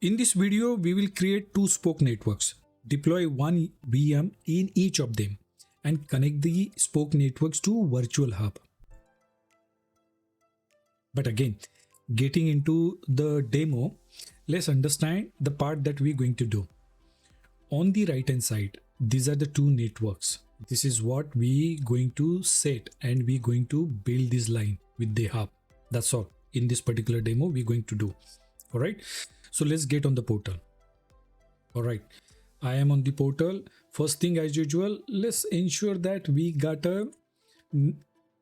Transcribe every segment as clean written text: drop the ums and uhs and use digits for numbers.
In this video, we will create two spoke networks, deploy one VM in each of them, and connect the spoke networks to virtual hub. But again, getting into the demo, let's understand the part that we're going to do. On the right hand side, these are the two networks. This is what we going to set, and we're going to build this line with the hub. That's all in this particular demo we're going to do. All right, so let's get on the portal. All right, I am on the portal. First thing, as usual, let's ensure that we got a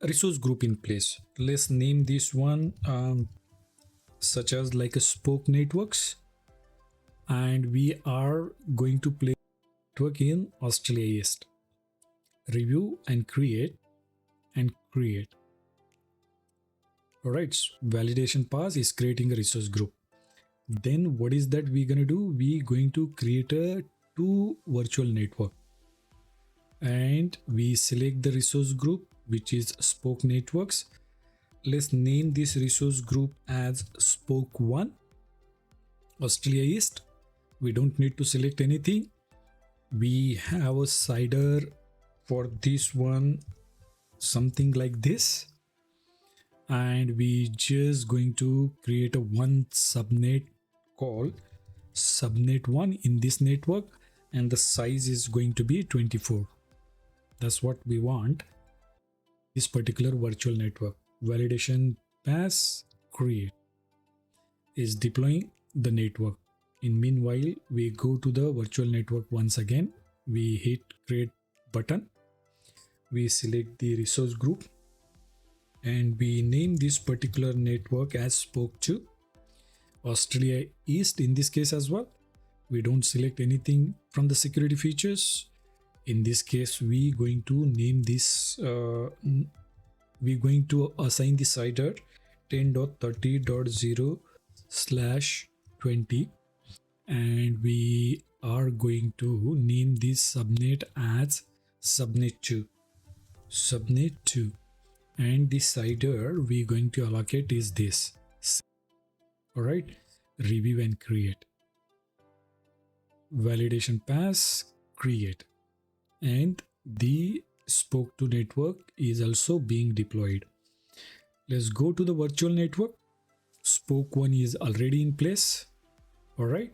resource group in place. Let's name this one such as like a spoke networks, and we are going to play network in Australia East. Review and create and create. All right, validation pass is creating a resource group. Then what is that we're gonna do? We're going to create a two virtual network, and we select the resource group, which is spoke networks. Let's name this resource group as spoke 1 Australia East. We don't need to select anything. We have a cider for this one, something like this, and we just going to create a one subnet called subnet 1 in this network, and the size is going to be 24. That's what we want. This particular virtual network validation pass create is deploying the network. In meanwhile, we go to the virtual network once again. We hit create button. We select the resource group, and we name this particular network as spoke 2 Australia East in this case as well. We don't select anything from the security features. In this case, we going to name this we're going to assign the CIDR 10.30.0/20, and we are going to name this subnet as subnet 2, and the CIDR we're going to allocate is this. All right, review and create. Validation pass create, and the spoke 2 network is also being deployed. Let's go to the virtual network. Spoke 1 is already in place. All right,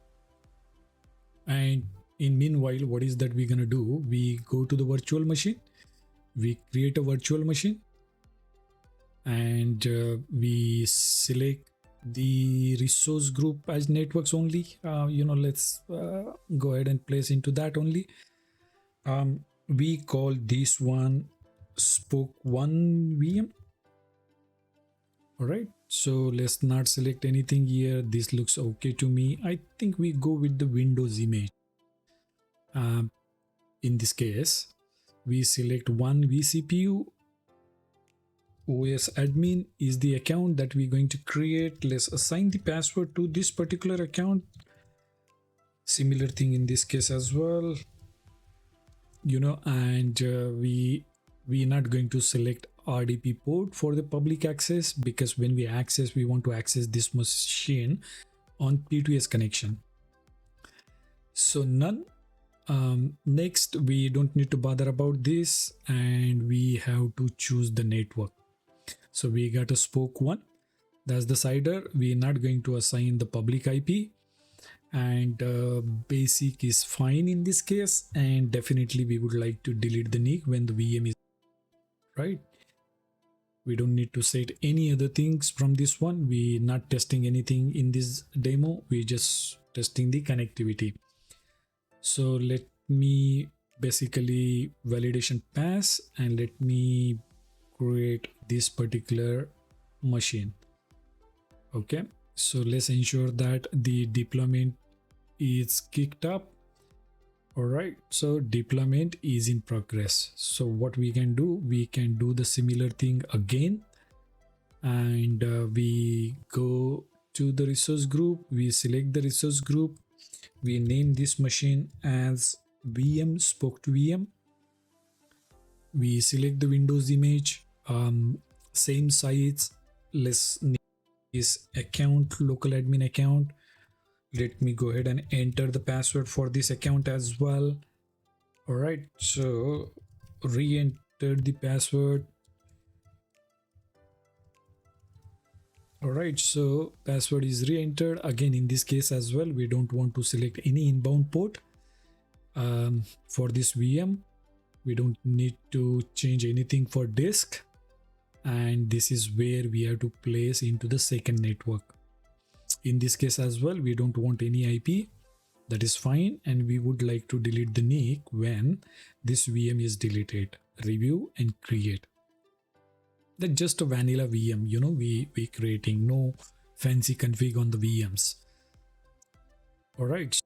and in meanwhile, what is that we're gonna do? We go to the virtual machine. We create a virtual machine, and we select the resource group as networks only. Let's go ahead and place into that only. We call this one spoke 1 VM. All right, so let's not select anything here. This looks okay to me. I think we go with the Windows image. In this case, we select one vCPU. OS admin is the account that we're going to create. Let's assign the password to this particular account. Similar thing in this case as well. And we're not going to select RDP port for the public access, because when we want to access this machine on P2S connection. So none. Next, we don't need to bother about this, and we have to choose the network. So we got a spoke 1, that's the CIDR. We're not going to assign the public IP, and basic is fine in this case, and definitely we would like to delete the NIC when the VM is right. We don't need to set any other things from this one. We're not testing anything in this demo. We're just testing the connectivity. So let me basically validation pass, and let me create this particular machine. Okay, so let's ensure that the deployment is kicked up. All right, so deployment is in progress. So what we can do, we can do the similar thing again, and we go to the resource group. We select the resource group. We name this machine as VM spoke 2 VM. We select the Windows image, same size. Let's name this account local admin account. Let me go ahead and enter the password for this account as well. All right, so re-enter the password. All right, so password is re-entered. Again, in this case as well, we don't want to select any inbound port for this VM. We don't need to change anything for disk. And this is where we have to place into the second network. In this case as well, we don't want any IP. That is fine. And we would like to delete the NIC when this VM is deleted. Review and create. That's just a vanilla VM, we creating, no fancy config on the VMs. All right,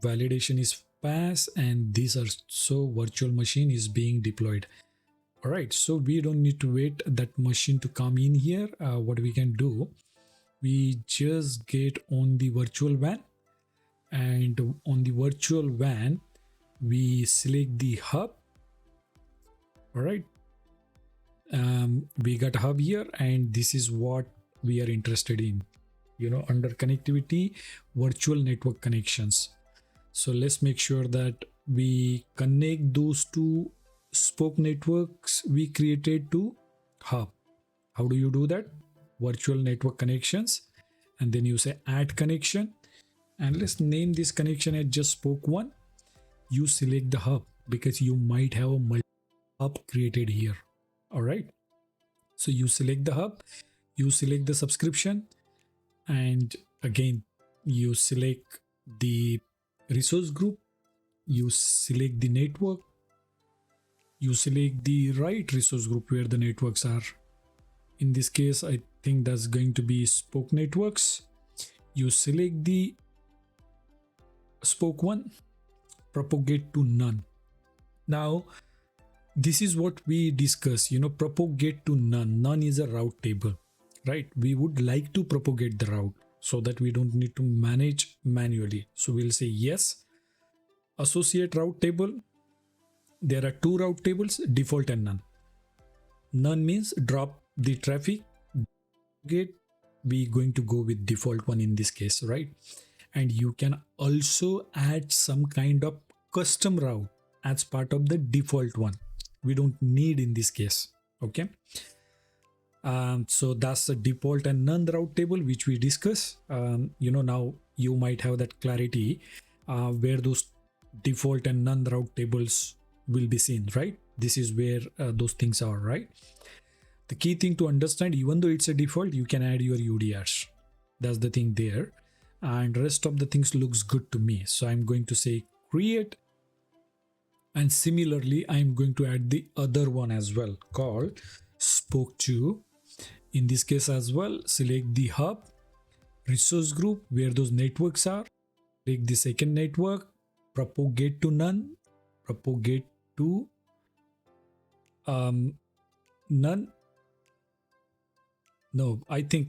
validation is pass, and these are so virtual machine is being deployed. All right, so we don't need to wait that machine to come in here. What we can do, we just get on the virtual WAN, and on the virtual WAN we select the hub. All right, we got a hub here, and this is what we are interested in, under connectivity, virtual network connections. So let's make sure that we connect those two spoke networks we created to hub. How do you do that? Virtual network connections, and then you say add connection, and let's name this connection as just spoke one. You select the hub because you might have a multi hub created here. All right, so you select the hub, you select the subscription, and again you select the resource group, you select the network, you select the right resource group where the networks are. In this case, I think that's going to be spoke networks. You select the spoke one, propagate to none. Now this is what we discuss, propagate to none. None is a route table, right? We would like to propagate the route so that we don't need to manage manually. So we'll say yes, associate route table. There are two route tables, default and none. None means drop the traffic. We're going to go with default one in this case, right? And you can also add some kind of custom route as part of the default one. We don't need in this case. Okay. So that's the default and none route table which we discuss. Now you might have that clarity where those default and none route tables will be seen, right? This is where those things are, right? The key thing to understand, even though it's a default, you can add your UDRs. That's the thing there. And rest of the things looks good to me. So I'm going to say create. And similarly, I'm going to add the other one as well called spoke to. In this case as well, select the hub, resource group where those networks are. Take the second network, propagate to none, propagate to none. No, I think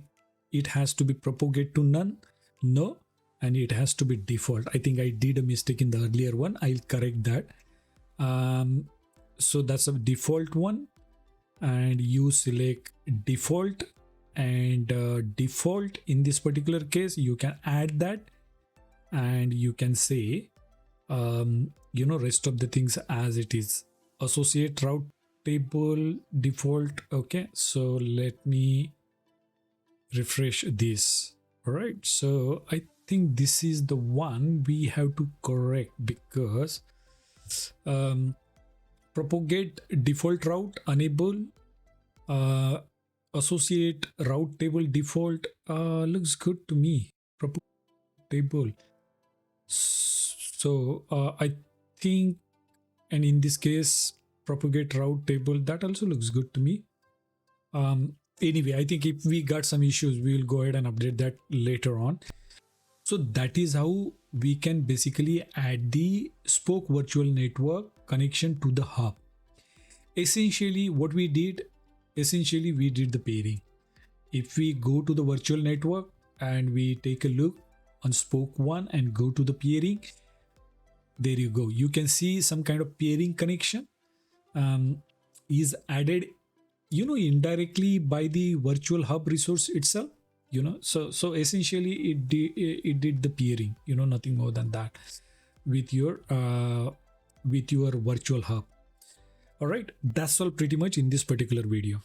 it has to be propagate to none. No, and it has to be default. I think I did a mistake in the earlier one. I'll correct that. So that's a default one, and you select default, and default in this particular case you can add that, and you can say rest of the things as it is. Associate route table default. Okay, so let me refresh this. All right, so I think this is the one we have to correct because propagate default route enable, associate route table default looks good to me. Propagate table. So I think, and in this case propagate route table, that also looks good to me. Anyway, I think if we got some issues, we will go ahead and update that later on. So that is how we can basically add the spoke virtual network connection to the hub. Essentially what we did, we did the pairing. If we go to the virtual network and we take a look on spoke one and go to the pairing, there you go. You can see some kind of pairing connection is added indirectly by the virtual hub resource itself. So essentially it did the peering, nothing more than that, with your virtual hub. All right, that's all pretty much in this particular video.